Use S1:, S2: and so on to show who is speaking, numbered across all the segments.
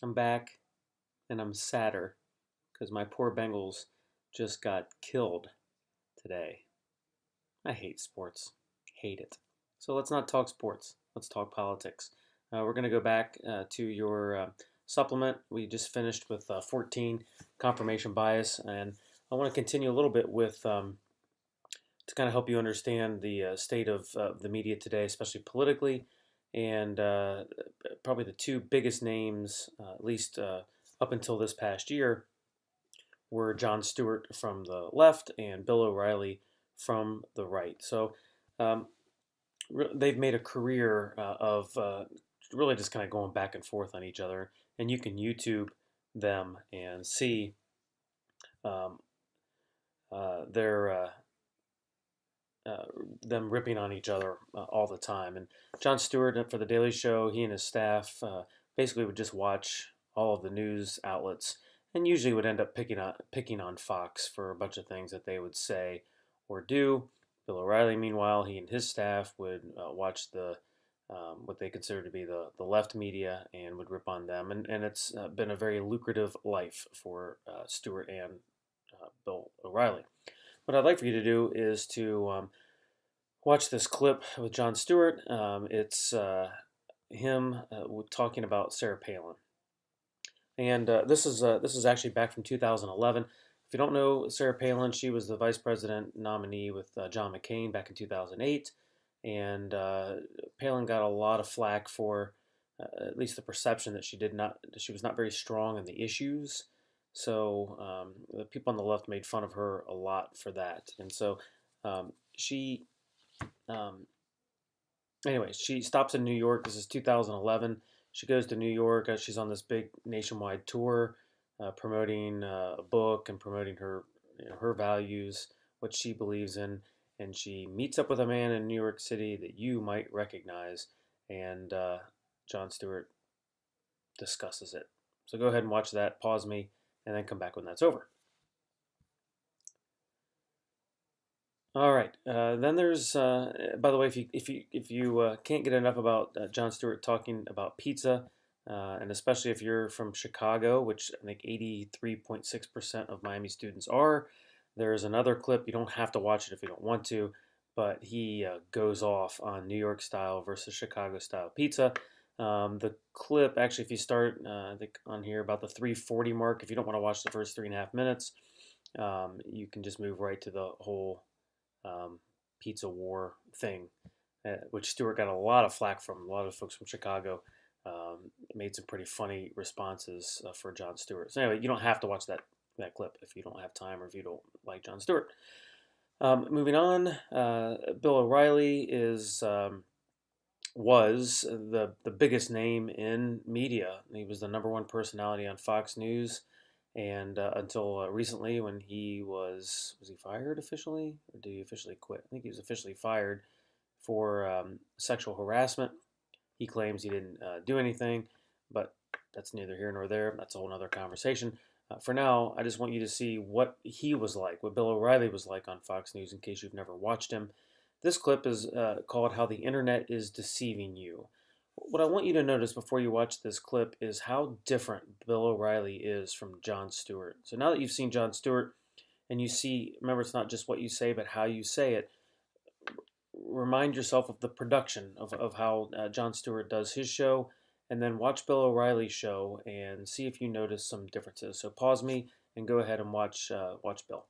S1: I'm back and I'm sadder because my poor Bengals just got killed today. I hate sports. Hate it. So let's not talk sports. Let's talk politics. We're going to go back to your supplement. We just finished with 14, confirmation bias, and I want to continue a little bit with to kind of help you understand the state of the media today, especially politically, and probably the two biggest names, at least up until this past year, were Jon Stewart from the left and Bill O'Reilly from the right. So um, they've made a career of really just kind of going back and forth on each other, and you can YouTube them and see um, their uh, them ripping on each other all the time. And Jon Stewart for the Daily Show, he and his staff basically would just watch all of the news outlets, and usually would end up picking on Fox for a bunch of things that they would say or do. Bill O'Reilly, meanwhile, he and his staff would watch the what they consider to be the left media and would rip on them. And it's been a very lucrative life for Stewart and Bill O'Reilly. What I'd like for you to do is to watch this clip with Jon Stewart. It's him talking about Sarah Palin, and this is actually back from 2011. If you don't know Sarah Palin, she was the vice president nominee with John McCain back in 2008, and Palin got a lot of flack for at least the perception that she was not very strong in the issues. So the people on the left made fun of her a lot for that, and so she um, anyway, she stops in New York. This is 2011. She goes to New York. She's on this big nationwide tour, promoting a book and promoting her values, what she believes in. And she meets up with a man in New York City that you might recognize, and Jon Stewart discusses it. So go ahead and watch that. Pause me, and then come back when that's over. All right. Then there's, by the way, if you can't get enough about Jon Stewart talking about pizza, and especially if you're from Chicago, which I think 83.6% of Miami students are, there's another clip. You don't have to watch it if you don't want to, but he goes off on New York style versus Chicago style pizza. The clip, actually, if you start, I think on here about the 3:40 mark, if you don't want to watch the first 3.5 minutes, you can just move right to the whole pizza war thing, which Stewart got a lot of flack from. A lot of folks from Chicago made some pretty funny responses for Jon Stewart. So anyway, you don't have to watch that clip if you don't have time or if you don't like Jon Stewart. Moving on, Bill O'Reilly was the biggest name in media. He was the number one personality on Fox News, and until recently, when he was he fired officially, or did he officially quit? I think he was officially fired for sexual harassment. He claims he didn't do anything, but that's neither here nor there. That's a whole other conversation. For now, I just want you to see what he was like, what Bill O'Reilly was like on Fox News, in case you've never watched him. This clip is called How the Internet is Deceiving You. What I want you to notice before you watch this clip is how different Bill O'Reilly is from Jon Stewart. So now that you've seen Jon Stewart and you see, remember, it's not just what you say, but how you say it. Remind yourself of the production of how Jon Stewart does his show, and then watch Bill O'Reilly's show and see if you notice some differences. So pause me and go ahead and watch Bill.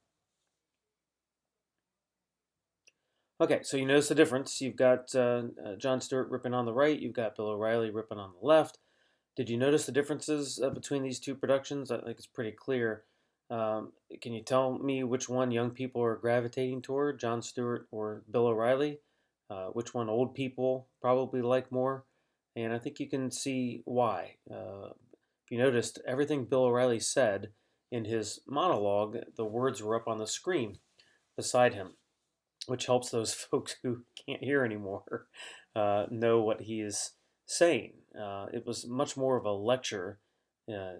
S1: Okay, so you notice the difference. You've got Jon Stewart ripping on the right. You've got Bill O'Reilly ripping on the left. Did you notice the differences between these two productions? I think it's pretty clear. Can you tell me which one young people are gravitating toward, Jon Stewart or Bill O'Reilly? Which one old people probably like more? And I think you can see why. If you noticed, everything Bill O'Reilly said in his monologue, the words were up on the screen beside him, which helps those folks who can't hear anymore know what he is saying. It was much more of a lecture, a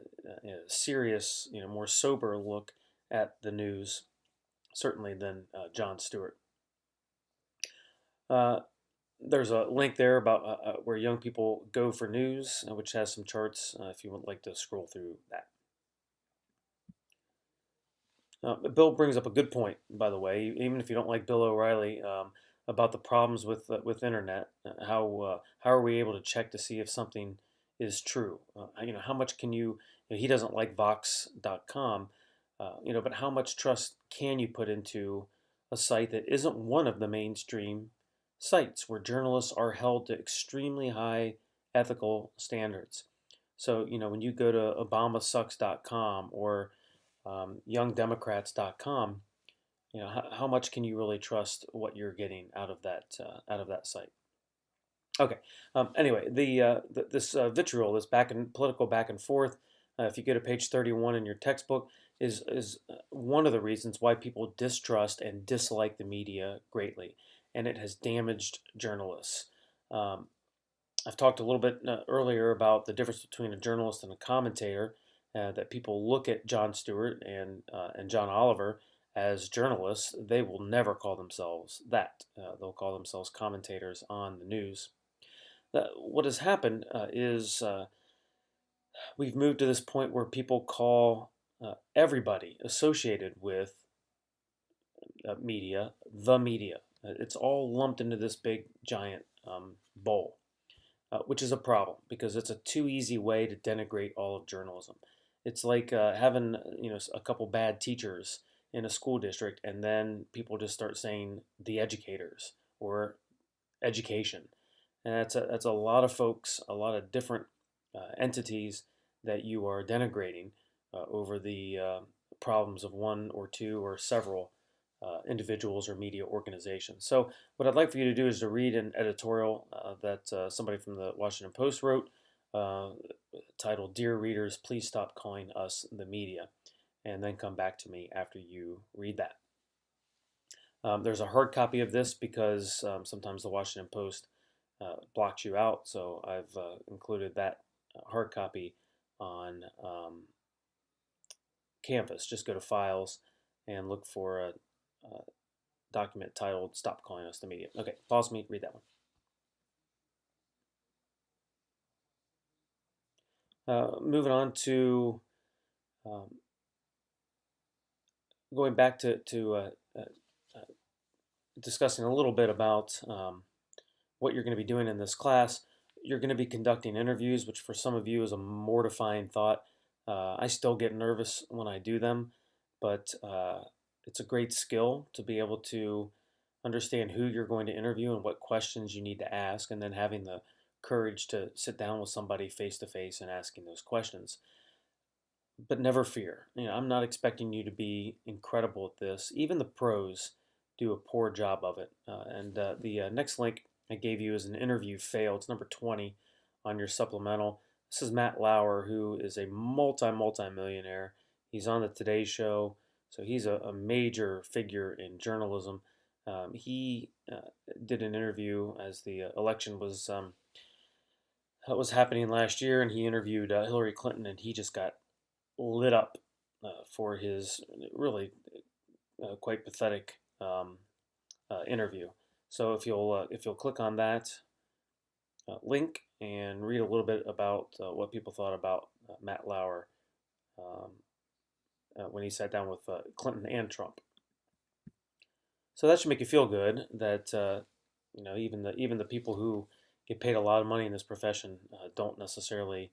S1: serious, more sober look at the news, certainly than Jon Stewart. Uh, There's a link there about where young people go for news, which has some charts if you would like to scroll through that. Bill brings up a good point, by the way. Even if you don't like Bill O'Reilly, about the problems with internet, how are we able to check to see if something is true? How much can he doesn't like Vox.com, but how much trust can you put into a site that isn't one of the mainstream sites where journalists are held to extremely high ethical standards? So, when you go to ObamaSucks.com or youngdemocrats.com, how much can you really trust what you're getting out of that site? Okay. Anyway, this vitriol, this political back and forth, if you go to page 31 in your textbook, is one of the reasons why people distrust and dislike the media greatly, and it has damaged journalists. Um, I've talked a little bit earlier about the difference between a journalist and a commentator. That people look at Jon Stewart and John Oliver as journalists. They will never call themselves that. They'll call themselves commentators on the news. What has happened is we've moved to this point where people call everybody associated with media the media. It's all lumped into this big giant bowl. Which is a problem because it's a too easy way to denigrate all of journalism. It's like having a couple bad teachers in a school district, and then people just start saying the educators or education, and that's a lot of folks, a lot of different entities that you are denigrating over the problems of one or two or several individuals or media organizations. So what I'd like for you to do is to read an editorial that somebody from the Washington Post wrote uh, titled, "Dear Readers, Please Stop Calling Us the Media," and then come back to me after you read that. There's a hard copy of this because sometimes the Washington Post blocks you out, so I've included that hard copy on Canvas. Just go to Files and look for a document titled "Stop Calling Us the Media." Okay, pause me, read that one. Moving on to um, going back to discussing a little bit about what you're going to be doing in this class. You're going to be conducting interviews, which for some of you is a mortifying thought. I still get nervous when I do them, but it's a great skill to be able to understand who you're going to interview and what questions you need to ask, and then having the courage to sit down with somebody face to face and asking those questions. But never fear. I'm not expecting you to be incredible at this. Even the pros do a poor job of it. And the next link I gave you is an interview fail. It's number 20 on your supplemental. This is Matt Lauer, who is a multi-millionaire. He's on the Today Show, so he's a major figure in journalism. He did an interview as the election was happening last year, and he interviewed Hillary Clinton, and he just got lit up for his really quite pathetic interview. So if you'll click on that link and read a little bit about what people thought about Matt Lauer um, when he sat down with Clinton and Trump. So that should make you feel good that even the people who get paid a lot of money in this profession don't necessarily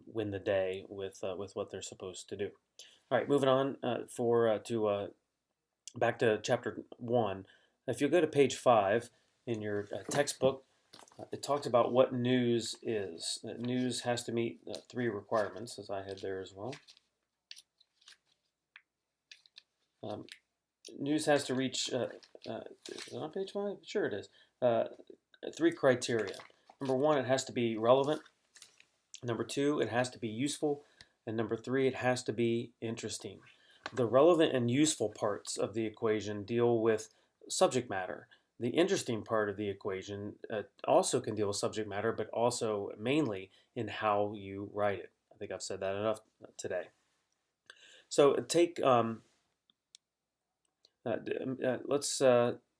S1: win the day with what they're supposed to do. All right, moving on to back to chapter 1. If you go to page 5 in your textbook, it talks about what news is. News has to meet 3 requirements, as I had there as well. Um, News has to reach, is it on page 5? Sure it is. 3 criteria. Number 1, it has to be relevant. Number 2, it has to be useful. And number 3, it has to be interesting. The relevant and useful parts of the equation deal with subject matter. The interesting part of the equation also can deal with subject matter, but also mainly in how you write it. I think I've said that enough today. So let's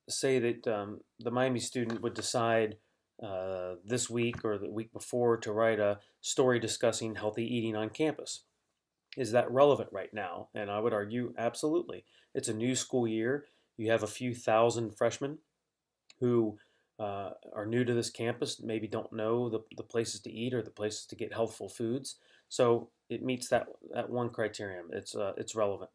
S1: say that the Miami student would decide this week or the week before to write a story discussing healthy eating on campus. Is that relevant right now? And I would argue absolutely. It's a new school year. You have a few thousand freshmen who are new to this campus, maybe don't know the places to eat or the places to get healthful foods. So it meets that one criterion. It's relevant.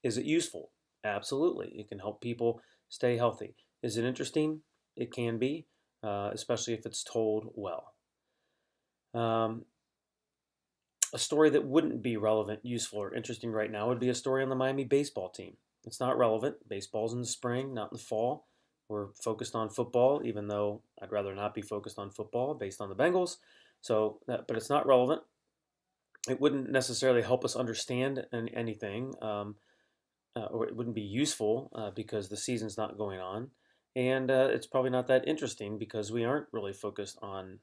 S1: Is it useful? Absolutely. It can help people stay healthy. Is it interesting? It can be, especially if it's told well. Um, a story that wouldn't be relevant, useful, or interesting right now would be a story on the Miami baseball team. It's not relevant. Baseball's in the spring, not in the fall. We're focused on football, even though I'd rather not be focused on football based on the Bengals. But it's not relevant. It wouldn't necessarily help us understand anything. Or it wouldn't be useful because the season's not going on. And it's probably not that interesting because we aren't really focused on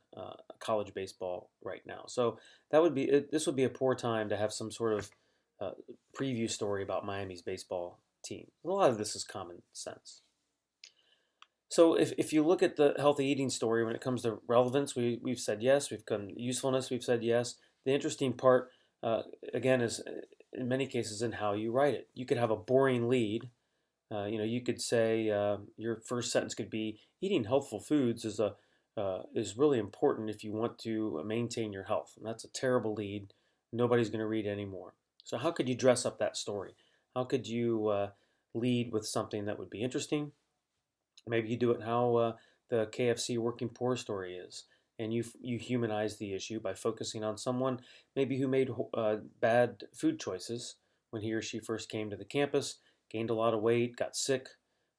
S1: college baseball right now. So this would be a poor time to have some sort of uh, preview story about Miami's baseball team. A lot of this is common sense. So if you look at the healthy eating story when it comes to relevance, we've said yes. We've come usefulness. We've said yes. The interesting part, again, is in many cases in how you write it. You could have a boring lead. You could say your first sentence could be eating healthful foods is really important if you want to maintain your health. And that's a terrible lead. Nobody's going to read anymore. So how could you dress up that story? How could you lead with something that would be interesting? Maybe you do it how the KFC working poor story is, and you humanize the issue by focusing on someone maybe who made bad food choices when he or she first came to the campus, gained a lot of weight, got sick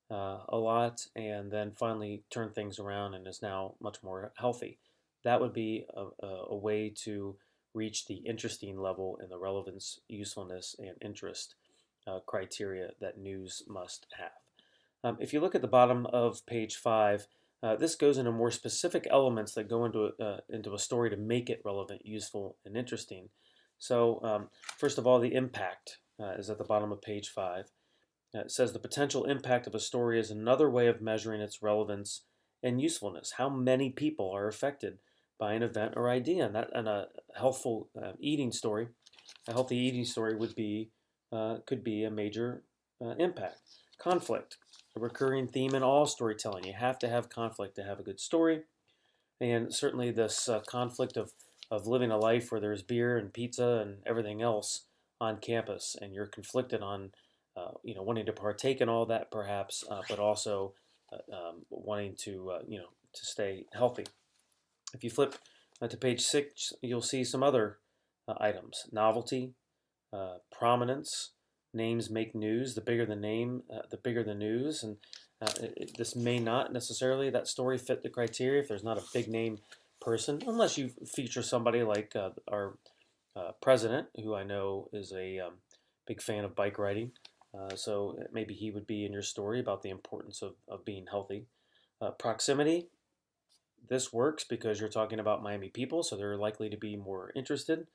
S1: a lot, and then finally turned things around and is now much more healthy. That would be a way to reach the interesting level in the relevance, usefulness, and interest criteria that news must have. If you look at the bottom of page 5, this goes into more specific elements that go into a story to make it relevant, useful, and interesting. So first of all, the impact is at the bottom of page 5. It says the potential impact of a story is another way of measuring its relevance and usefulness. How many people are affected by an event or idea? And a healthful eating story, a healthy eating story could be a major impact. Conflict, a recurring theme in all storytelling. You have to have conflict to have a good story. And certainly this conflict of living a life where there's beer and pizza and everything else on campus, and you're conflicted on, wanting to partake in all that perhaps, but also wanting to stay healthy. If you flip to page 6, you'll see some other items: novelty, prominence. Names make news. The bigger the name, the bigger the news. And this may not necessarily, that story fit the criteria if there's not a big name person, unless you feature somebody like our president, who I know is a big fan of bike riding. So maybe he would be in your story about the importance of being healthy. Proximity, this works because you're talking about Miami people, so they're likely to be more interested.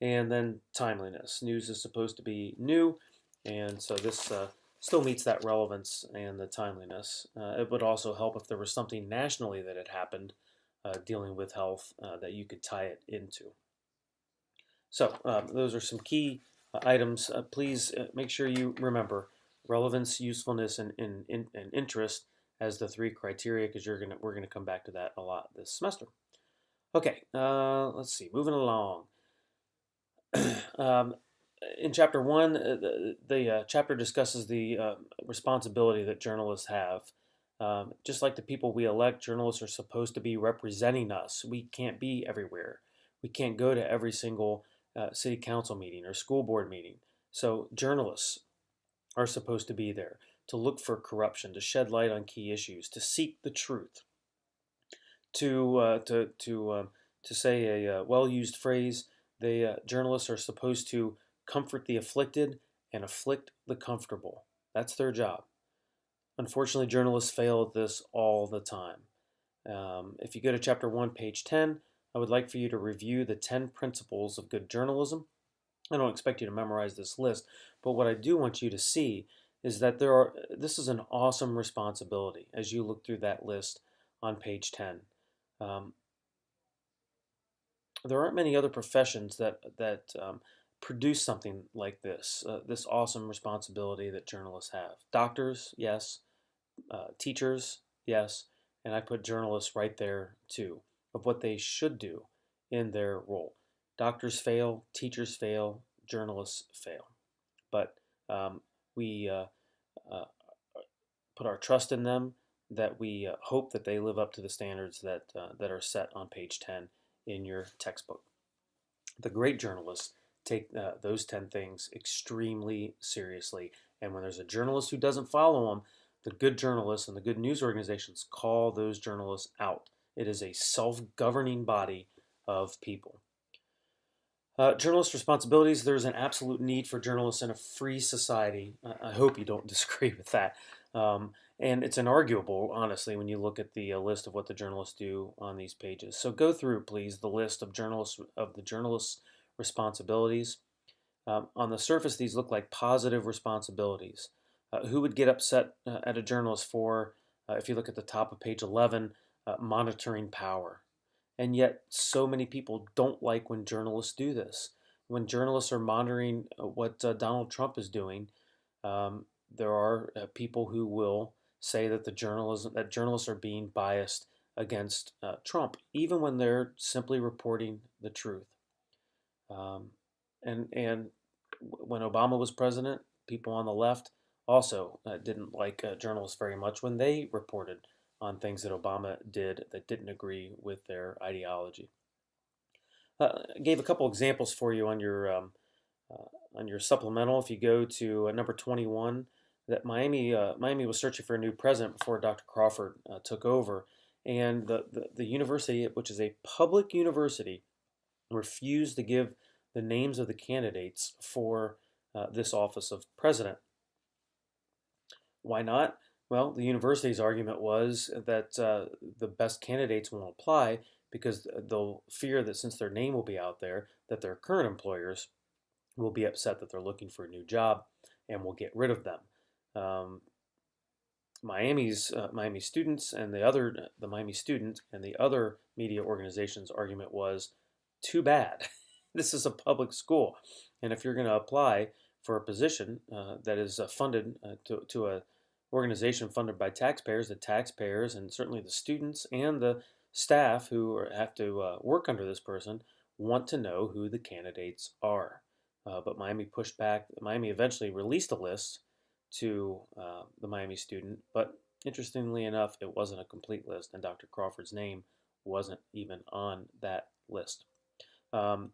S1: And then timeliness. News is supposed to be new, and so this still meets that relevance and the timeliness. It would also help if there was something nationally that had happened dealing with health that you could tie it into. So those are some key items. Please make sure you remember relevance, usefulness, and interest as the 3 criteria, because we're gonna come back to that a lot this semester. Okay, let's see. Moving along. um, in chapter 1, the chapter discusses the responsibility that journalists have. Just like the people we elect, journalists are supposed to be representing us. We can't be everywhere. We can't go to every single city council meeting or school board meeting. So journalists are supposed to be there to look for corruption, to shed light on key issues, to seek the truth, to say a well-used phrase. The journalists are supposed to comfort the afflicted and afflict the comfortable. That's their job. Unfortunately, journalists fail at this all the time. If you go to chapter 1, page 10, I would like for you to review the 10 principles of good journalism. I don't expect you to memorize this list, but what I do want you to see is that this is an awesome responsibility as you look through that list on page 10. Um, there aren't many other professions that produce something like this awesome responsibility that journalists have. Doctors, yes. Teachers, yes. And I put journalists right there too, of what they should do in their role. Doctors fail, teachers fail, journalists fail. But we uh, put our trust in them, that we hope that they live up to the standards that are set on page 10 in your textbook. The great journalists take those 10 things extremely seriously. And when there's a journalist who doesn't follow them, the good journalists and the good news organizations call those journalists out. It is a self governing body of people. Journalist responsibilities. There's an absolute need for journalists in a free society. I hope you don't disagree with that. And it's inarguable, honestly, when you look at the list of what the journalists do on these pages. So go through, please, the list of the journalists' responsibilities. On the surface, these look like positive responsibilities. Who would get upset at a journalist for, if you look at the top of page 11, monitoring power? And yet, so many people don't like when journalists do this. When journalists are monitoring what Donald Trump is doing, there are people who will say that journalists are being biased against Trump, even when they're simply reporting the truth. Um, and when Obama was president, people on the left also didn't like journalists very much when they reported on things that Obama did that didn't agree with their ideology. I gave a couple examples for you on your supplemental. If you go to number 21, that Miami was searching for a new president before Dr. Crawford took over, and the university, which is a public university, refused to give the names of the candidates for this office of president. Why not? Well, the university's argument was that the best candidates won't apply because they'll fear that since their name will be out there, that their current employers will be upset that they're looking for a new job and will get rid of them. Um, Miami students and the Miami student and the other media organizations' argument was, too bad. This is a public school, and if you're going to apply for a position that is funded to a organization funded by taxpayers, the taxpayers and certainly the students and the staff who have to work under this person want to know who the candidates are. But Miami pushed back. Miami eventually released a list to the Miami student, but interestingly enough, it wasn't a complete list, and Dr. Crawford's name wasn't even on that list. Um,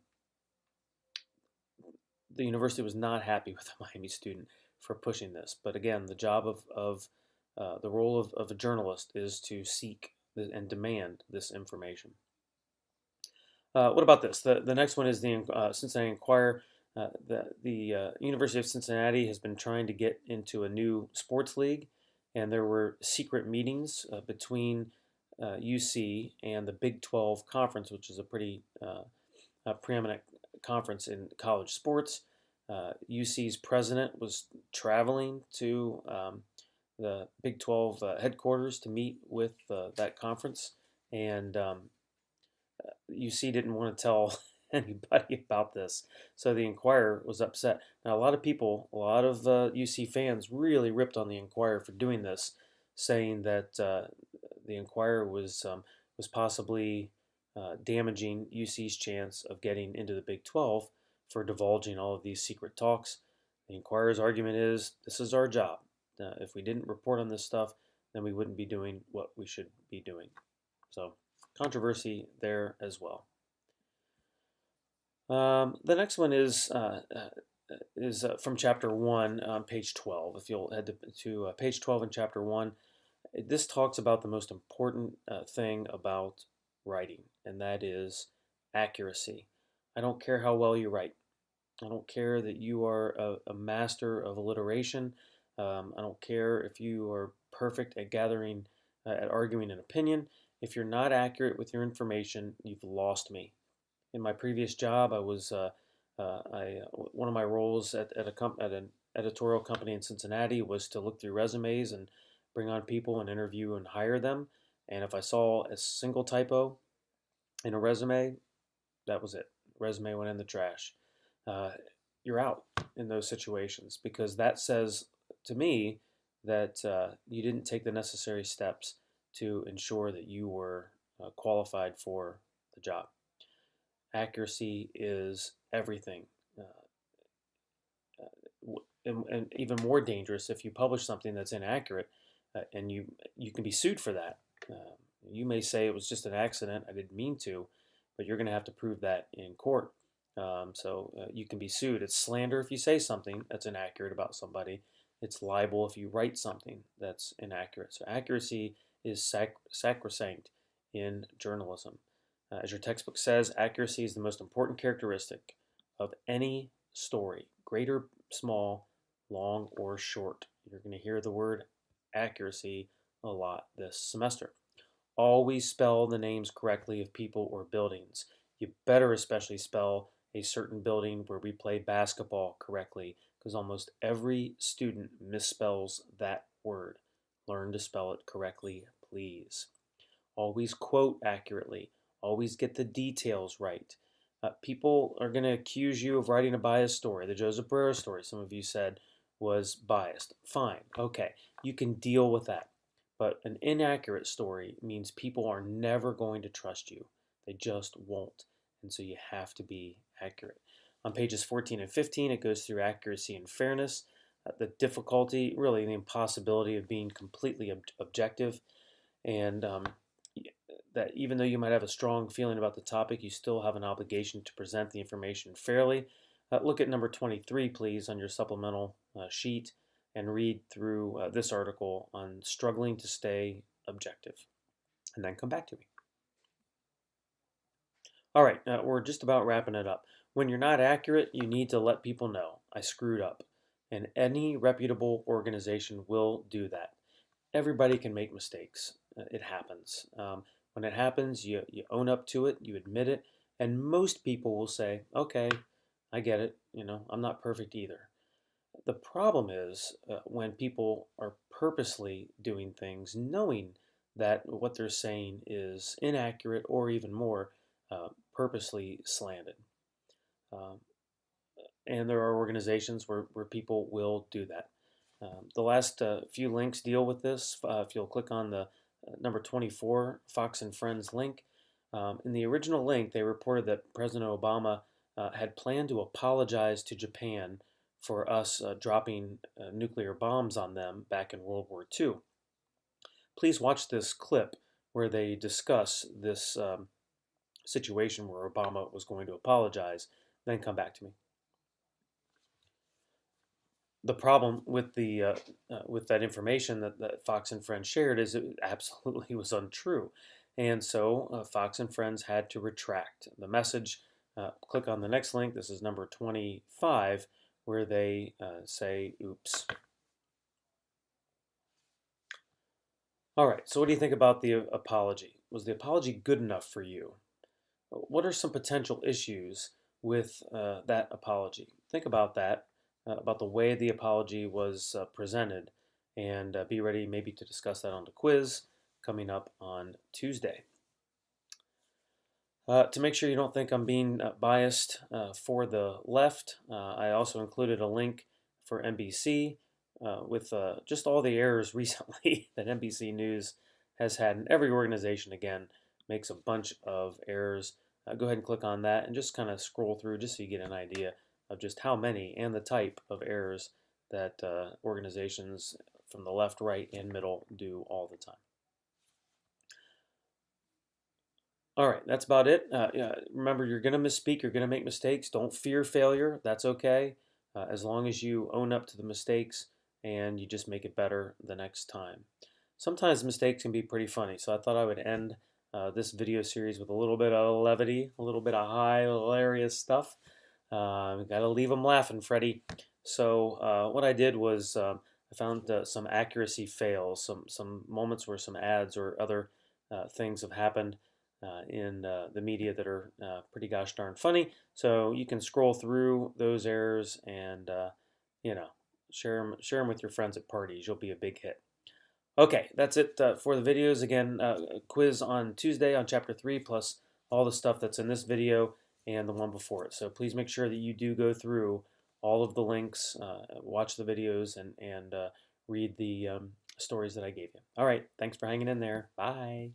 S1: the university was not happy with the Miami student for pushing this, but again, the job of the role of a journalist is to seek and demand this information. What about this? The next one is the Cincinnati Enquirer. The University of Cincinnati has been trying to get into a new sports league, and there were secret meetings between UC and the Big 12 Conference, which is a pretty preeminent conference in college sports. UC's president was traveling to the Big 12 headquarters to meet with that conference, and UC didn't want to tell anybody about this. So the Enquirer was upset. Now, a lot of UC fans really ripped on the Enquirer for doing this, saying that the Enquirer was possibly damaging UC's chance of getting into the Big 12 for divulging all of these secret talks. The Enquirer's argument is this is our job. If we didn't report on this stuff, then we wouldn't be doing what we should be doing. So controversy there as well. The next one is from chapter 1 on page 12. If you'll head to page 12 in chapter 1, this talks about the most important thing about writing, and that is accuracy. I don't care how well you write. I don't care that you are a master of alliteration. I don't care if you are perfect at at arguing an opinion. If you're not accurate with your information, you've lost me. In my previous job, I was one of my roles at editorial company in Cincinnati was to look through resumes and bring on people and interview and hire them. And if I saw a single typo in a resume, that was it. Resume went in the trash. Uh, you're out in those situations because that says to me that you didn't take the necessary steps to ensure that you were qualified for the job. Accuracy is everything. And even more dangerous if you publish something that's inaccurate, and you can be sued for that. You may say it was just an accident, I didn't mean to, but you're going to have to prove that in court. So you can be sued. It's slander if you say something that's inaccurate about somebody. It's libel if you write something that's inaccurate. So accuracy is sacrosanct in journalism. As your textbook says, accuracy is the most important characteristic of any story, great or small, long or short. You're going to hear the word accuracy a lot this semester. Always spell the names correctly of people or buildings. You better especially spell a certain building where we play basketball correctly, because almost every student misspells that word. Learn to spell it correctly, please. Always quote accurately. Always get the details right. People are going to accuse you of writing a biased story. The Joseph Barrera story, some of you said, was biased. Fine. Okay. You can deal with that. But an inaccurate story means people are never going to trust you. They just won't. And so you have to be accurate. On pages 14 and 15, it goes through accuracy and fairness, the difficulty, really the impossibility of being completely objective, and that even though you might have a strong feeling about the topic, you still have an obligation to present the information fairly. Look at number 23, please, on your supplemental sheet and read through this article on struggling to stay objective, and then come back to me. All right, we're just about wrapping it up. When you're not accurate, you need to let people know, I screwed up. And any reputable organization will do that. Everybody can make mistakes. It happens. When it happens, you own up to it, you admit it, and most people will say, okay, I get it. I'm not perfect either. The problem is when people are purposely doing things knowing that what they're saying is inaccurate or even more, purposely slanted. Um, and there are organizations where people will do that. The last few links deal with this. If you'll click on the number 24 Fox and Friends link, in the original link, they reported that President Obama had planned to apologize to Japan for us dropping nuclear bombs on them back in World War II. Please watch this clip where they discuss this situation where Obama was going to apologize, then come back to me. The problem with with that information that Fox and Friends shared is it absolutely was untrue, and so Fox and Friends had to retract the message. Click on the next link. This is number 25, where they say, "Oops." All right. So, what do you think about the apology? Was the apology good enough for you? What are some potential issues with that apology? Think about that, about the way the apology was presented, and be ready maybe to discuss that on the quiz coming up on Tuesday. To make sure you don't think I'm being biased for the left, I also included a link for NBC with just all the errors recently that NBC News has had, and every organization, again, makes a bunch of errors. Go ahead and click on that and just kind of scroll through just so you get an idea of just how many and the type of errors that organizations from the left, right, and middle do all the time. All right, that's about it. Yeah, remember, you're going to misspeak, you're going to make mistakes. Don't fear failure. That's okay, as long as you own up to the mistakes and you just make it better the next time. Sometimes mistakes can be pretty funny, so I thought I would end this video series with a little bit of levity, a little bit of high, hilarious stuff. Got to leave them laughing, Freddie. So what I did was I found some accuracy fails, some moments where some ads or other things have happened in the media that are pretty gosh darn funny. So you can scroll through those errors and, you know, Share them with your friends at parties. You'll be a big hit. Okay, that's it for the videos. Again, quiz on Tuesday on Chapter 3, plus all the stuff that's in this video and the one before it. So please make sure that you do go through all of the links, watch the videos, and read the stories that I gave you. All right, thanks for hanging in there. Bye.